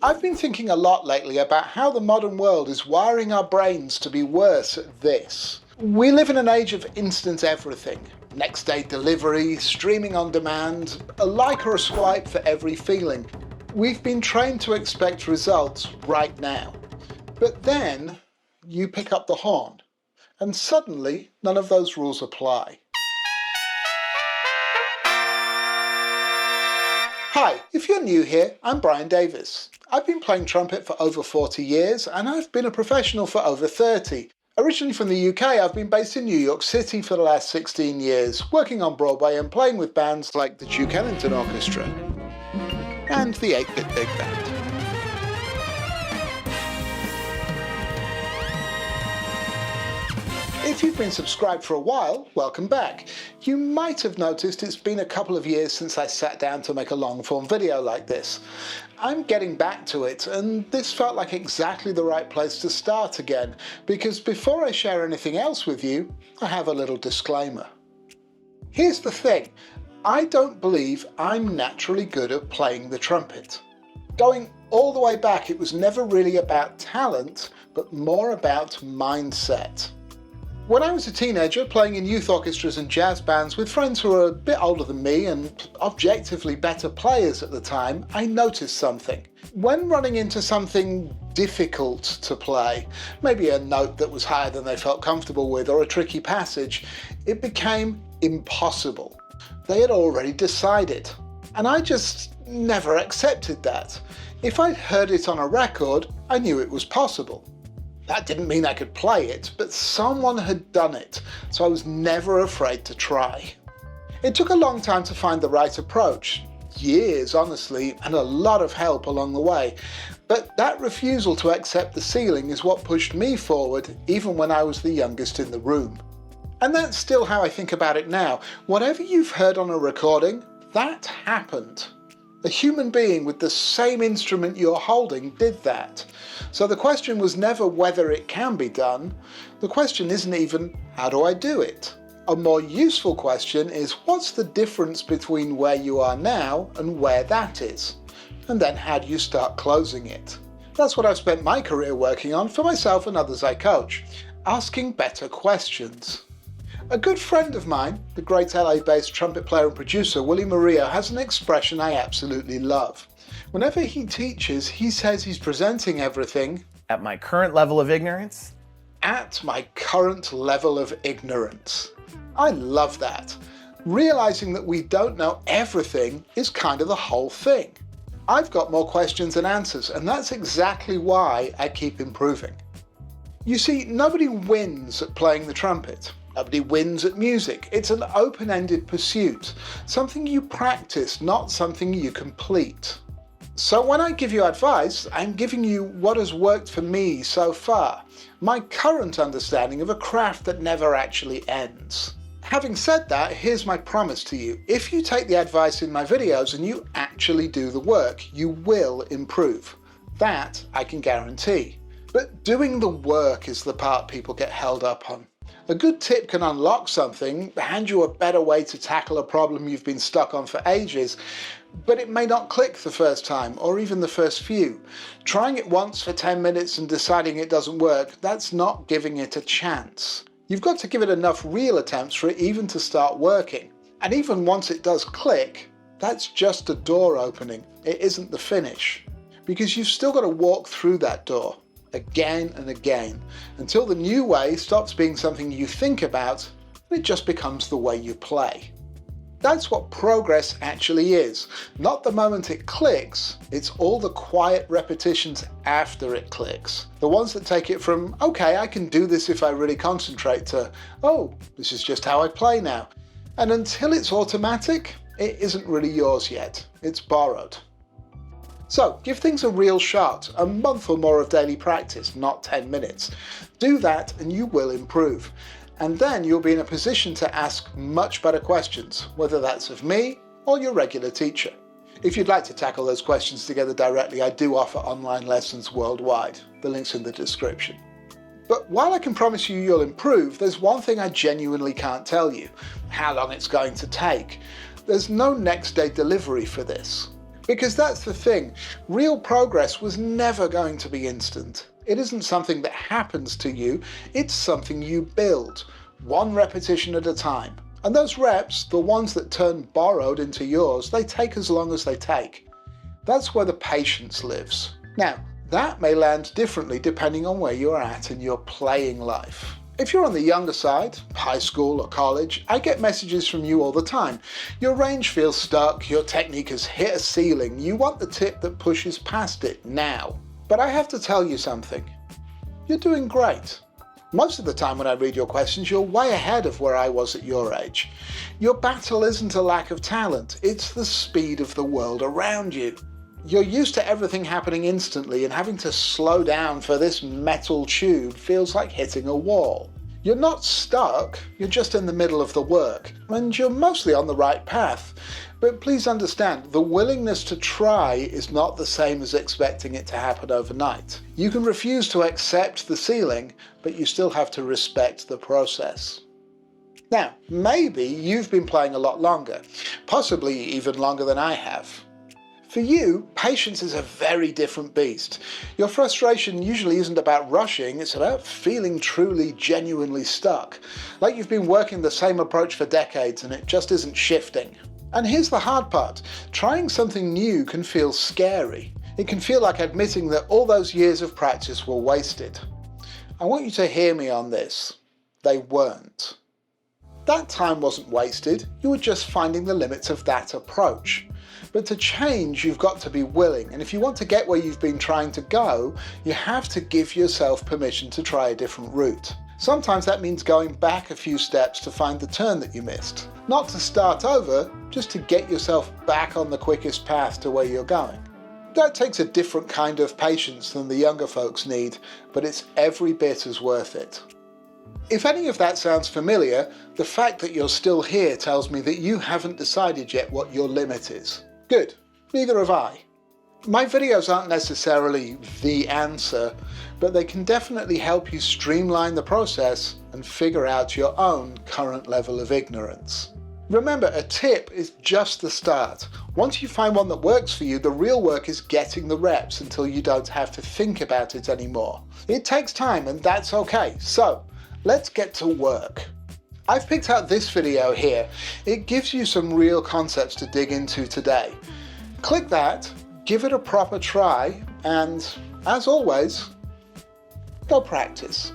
I've been thinking a lot lately about how the modern world is wiring our brains to be worse at this. We live in an age of instant everything. Next day delivery, streaming on demand, a like or a swipe for every feeling. We've been trained to expect results right now. But then you pick up the horn, and suddenly none of those rules apply. Hi, if you're new here, I'm Bryan Davis. I've been playing trumpet for over 40 years and I've been a professional for over 30. Originally from the UK, I've been based in New York City for the last 16 years, working on Broadway and playing with bands like the Duke Ellington Orchestra and the 8-Bit Big Band. If you've been subscribed for a while, welcome back. You might have noticed it's been a couple of years since I sat down to make a long-form video like this. I'm getting back to it, and this felt like exactly the right place to start again, because before I share anything else with you, I have a little disclaimer. Here's the thing, I don't believe I'm naturally good at playing the trumpet. Going all the way back, it was never really about talent, but more about mindset. When I was a teenager, playing in youth orchestras and jazz bands with friends who were a bit older than me and objectively better players at the time, I noticed something. When running into something difficult to play, maybe a note that was higher than they felt comfortable with or a tricky passage, it became impossible. They had already decided. And I just never accepted that. If I'd heard it on a record, I knew it was possible. That didn't mean I could play it, but someone had done it, so I was never afraid to try. It took a long time to find the right approach, years honestly, and a lot of help along the way, but that refusal to accept the ceiling is what pushed me forward even when I was the youngest in the room. And that's still how I think about it now. Whatever you've heard on a recording, that happened. A human being with the same instrument you're holding did that. So the question was never whether it can be done. The question isn't even, how do I do it? A more useful question is, what's the difference between where you are now and where that is? And then how do you start closing it? That's what I've spent my career working on for myself and others I coach. Asking better questions. A good friend of mine, the great LA-based trumpet player and producer Willie Murillo, has an expression I absolutely love. Whenever he teaches, he says he's presenting everything at my current level of ignorance. At my current level of ignorance. I love that. Realizing that we don't know everything is kind of the whole thing. I've got more questions than answers, and that's exactly why I keep improving. You see, nobody wins at playing the trumpet. Nobody wins at music. It's an open-ended pursuit, something you practice, not something you complete. So when I give you advice, I'm giving you what has worked for me so far, my current understanding of a craft that never actually ends. Having said that, here's my promise to you. If you take the advice in my videos and you actually do the work, you will improve. That I can guarantee. But doing the work is the part people get held up on. A good tip can unlock something, hand you a better way to tackle a problem you've been stuck on for ages, but it may not click the first time or even the first few. Trying it once for 10 minutes and deciding it doesn't work, that's not giving it a chance. You've got to give it enough real attempts for it even to start working. And even once it does click, that's just a door opening. It isn't the finish. Because you've still got to walk through that door. Again and again, until the new way stops being something you think about and it just becomes the way you play. That's what progress actually is. Not the moment it clicks, it's all the quiet repetitions after it clicks. The ones that take it from, okay, I can do this if I really concentrate, to, oh, this is just how I play now. And until it's automatic, it isn't really yours yet. It's borrowed. So give things a real shot, a month or more of daily practice, not 10 minutes. Do that and you will improve. And then you'll be in a position to ask much better questions, whether that's of me or your regular teacher. If you'd like to tackle those questions together directly, I do offer online lessons worldwide. The link's in the description. But while I can promise you you'll improve, there's one thing I genuinely can't tell you: how long it's going to take. There's no next day delivery for this. Because that's the thing, real progress was never going to be instant. It isn't something that happens to you, it's something you build, one repetition at a time. And those reps, the ones that turn borrowed into yours, they take as long as they take. That's where the patience lives. Now, that may land differently depending on where you're at in your playing life. If you're on the younger side, high school or college, I get messages from you all the time. Your range feels stuck, your technique has hit a ceiling, you want the tip that pushes past it now. But I have to tell you something. You're doing great. Most of the time when I read your questions, you're way ahead of where I was at your age. Your battle isn't a lack of talent, it's the speed of the world around you. You're used to everything happening instantly, and having to slow down for this metal tube feels like hitting a wall. You're not stuck, you're just in the middle of the work, and you're mostly on the right path. But please understand, the willingness to try is not the same as expecting it to happen overnight. You can refuse to accept the ceiling, but you still have to respect the process. Now, maybe you've been playing a lot longer, possibly even longer than I have. For you, patience is a very different beast. Your frustration usually isn't about rushing, it's about feeling truly, genuinely stuck. Like you've been working the same approach for decades and it just isn't shifting. And here's the hard part. Trying something new can feel scary. It can feel like admitting that all those years of practice were wasted. I want you to hear me on this. They weren't. That time wasn't wasted, you were just finding the limits of that approach. But to change, you've got to be willing, and if you want to get where you've been trying to go, you have to give yourself permission to try a different route. Sometimes that means going back a few steps to find the turn that you missed. Not to start over, just to get yourself back on the quickest path to where you're going. That takes a different kind of patience than the younger folks need, but it's every bit as worth it. If any of that sounds familiar, the fact that you're still here tells me that you haven't decided yet what your limit is. Good, neither have I. My videos aren't necessarily the answer, but they can definitely help you streamline the process and figure out your own current level of ignorance. Remember, a tip is just the start. Once you find one that works for you, the real work is getting the reps until you don't have to think about it anymore. It takes time, and that's okay. So, let's get to work. I've picked out this video here. It gives you some real concepts to dig into today. Click that, give it a proper try, and as always, go practice.